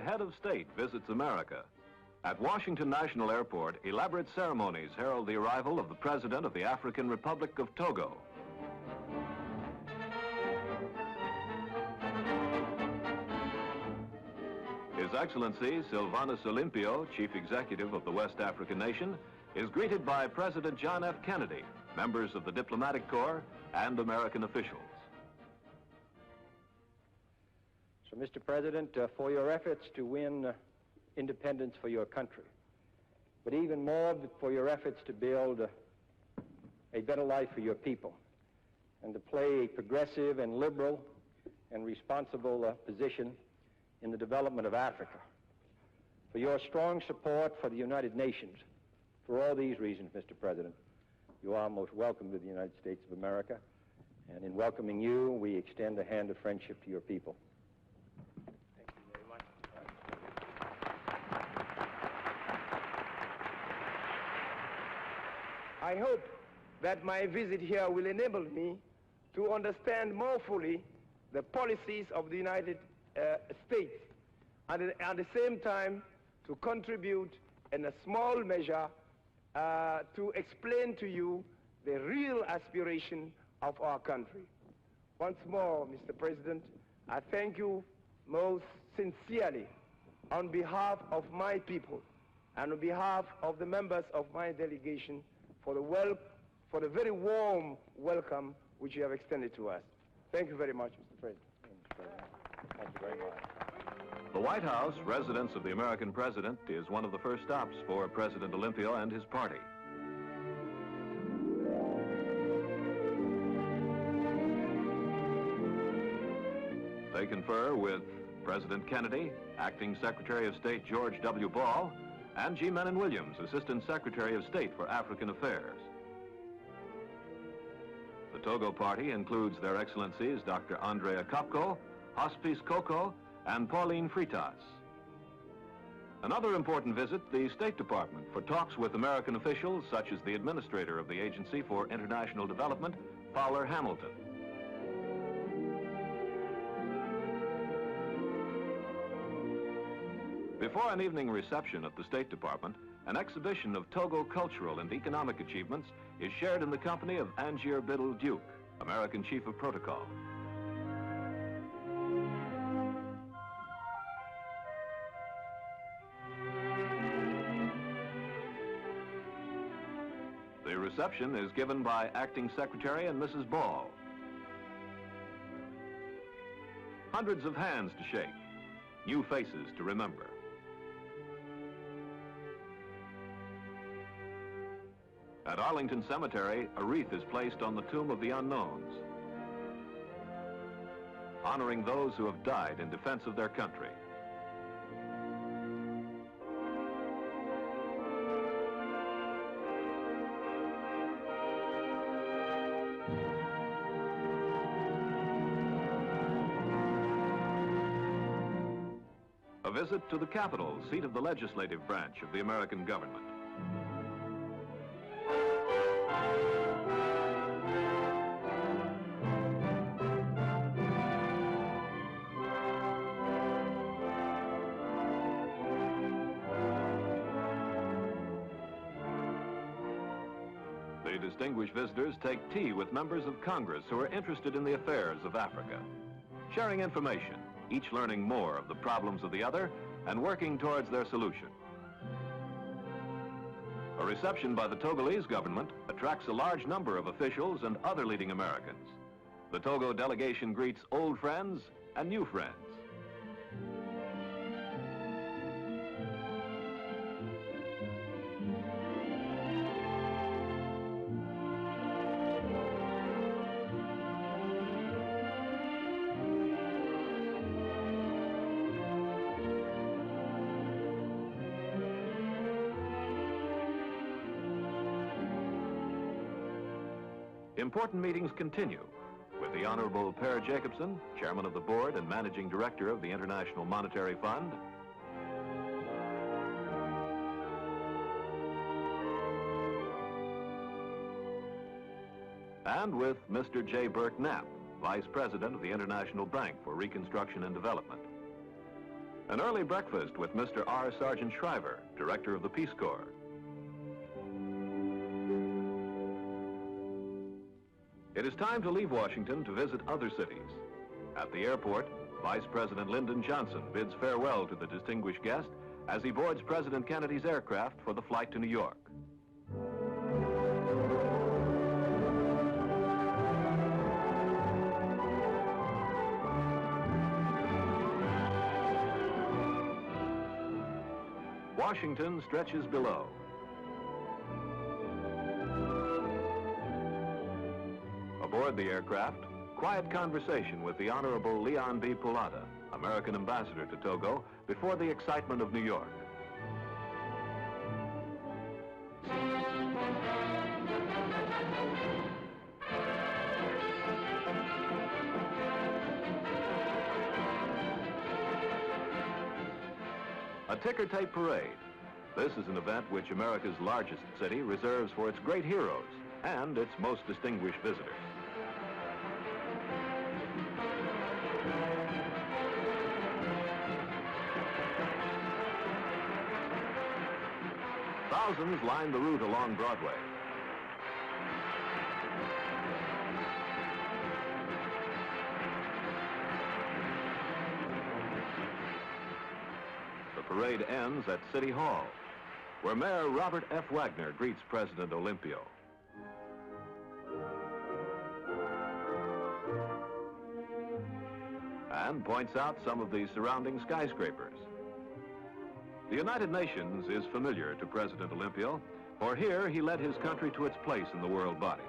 head of state visits America. At Washington National Airport, elaborate ceremonies herald the arrival of the President of the African Republic of Togo. His Excellency Sylvanus Olympio, Chief Executive of the West African nation, is greeted by President John F. Kennedy, members of the Diplomatic Corps, and American officials. So, Mr. President, for your efforts to win independence for your country, but even more for your efforts to build a better life for your people and to play a progressive and liberal and responsible position in the development of Africa, for your strong support for the United Nations. For all these reasons, Mr. President, you are most welcome to the United States of America, and in welcoming you, we extend a hand of friendship to your people. Thank you very much. I hope that my visit here will enable me to understand more fully the policies of the United States, and at the same time to contribute in a small measure to explain to you the real aspiration of our country. Once more, Mr. President, I thank you most sincerely on behalf of my people and on behalf of the members of my delegation for the very warm welcome which you have extended to us. Thank you very much, Mr. President. Thank you very much. The White House, residence of the American president, is one of the first stops for President Olympio and his party. They confer with President Kennedy, Acting Secretary of State George W. Ball, and G. Menon Williams, Assistant Secretary of State for African Affairs. The Togo party includes Their Excellencies Dr. Andrea Kopko, Hospice Koko, and Pauline Fritas. Another important visit, the State Department, for talks with American officials such as the Administrator of the Agency for International Development, Fowler Hamilton. Before an evening reception at the State Department, an exhibition of Togo cultural and economic achievements is shared in the company of Angier Biddle Duke, American Chief of Protocol. The reception is given by Acting Secretary and Mrs. Ball. Hundreds of hands to shake, new faces to remember. At Arlington Cemetery, a wreath is placed on the tomb of the unknowns, honoring those who have died in defense of their country. A visit to the Capitol, seat of the legislative branch of the American government. The distinguished visitors take tea with members of Congress who are interested in the affairs of Africa, sharing information, each learning more of the problems of the other and working towards their solution. A reception by the Togolese government attracts a large number of officials and other leading Americans. The Togo delegation greets old friends and new friends. Important meetings continue with the Honorable Per Jacobson, Chairman of the Board and Managing Director of the International Monetary Fund, and with Mr. J. Burke Knapp, Vice President of the International Bank for Reconstruction and Development. An early breakfast with Mr. R. Sergeant Shriver, Director of the Peace Corps. It is time to leave Washington to visit other cities. At the airport, Vice President Lyndon Johnson bids farewell to the distinguished guest as he boards President Kennedy's aircraft for the flight to New York. Washington stretches below. Aboard the aircraft, quiet conversation with the Honorable Leon B. Pulata, American ambassador to Togo, before the excitement of New York. A ticker tape parade. This is an event which America's largest city reserves for its great heroes and its most distinguished visitors. Thousands line the route along Broadway. The parade ends at City Hall, where Mayor Robert F. Wagner greets President Olympio. And points out some of the surrounding skyscrapers. The United Nations is familiar to President Olympio, for here he led his country to its place in the world body.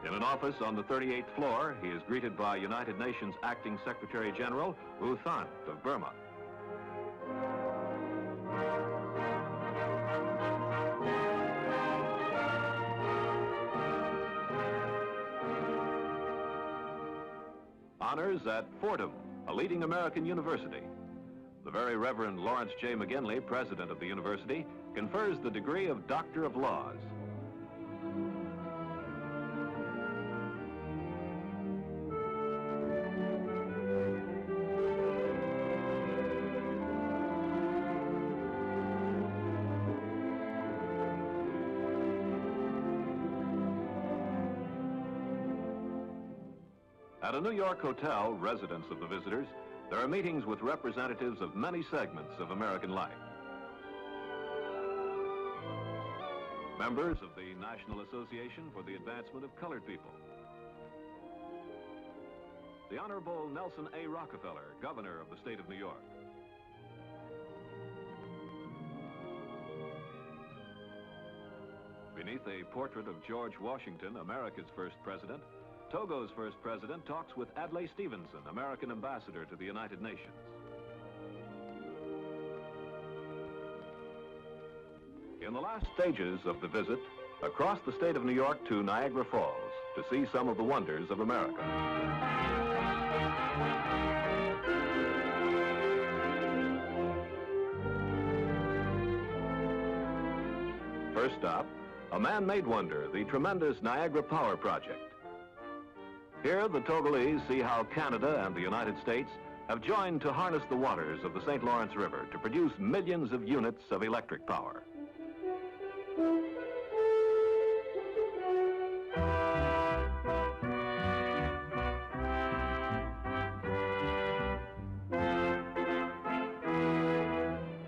In an office on the 38th floor, he is greeted by United Nations Acting Secretary General U Thant of Burma. Honors at Fordham, a leading American university. The Very Reverend Lawrence J. McGinley, president of the university, confers the degree of Doctor of Laws. At a New York hotel, residence of the visitors, there are meetings with representatives of many segments of American life. Members of the National Association for the Advancement of Colored People. The Honorable Nelson A. Rockefeller, Governor of the State of New York. Beneath a portrait of George Washington, America's first president, Togo's first president talks with Adlai Stevenson, American ambassador to the United Nations. In the last stages of the visit, across the state of New York to Niagara Falls to see some of the wonders of America. First stop, a man-made wonder, the tremendous Niagara Power Project. Here, the Togolese see how Canada and the United States have joined to harness the waters of the St. Lawrence River to produce millions of units of electric power.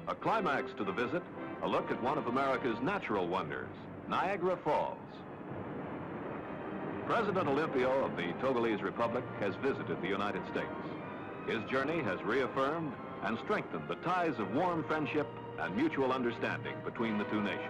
A climax to the visit, a look at one of America's natural wonders, Niagara Falls. President Olympio of the Togolese Republic has visited the United States. His journey has reaffirmed and strengthened the ties of warm friendship and mutual understanding between the two nations.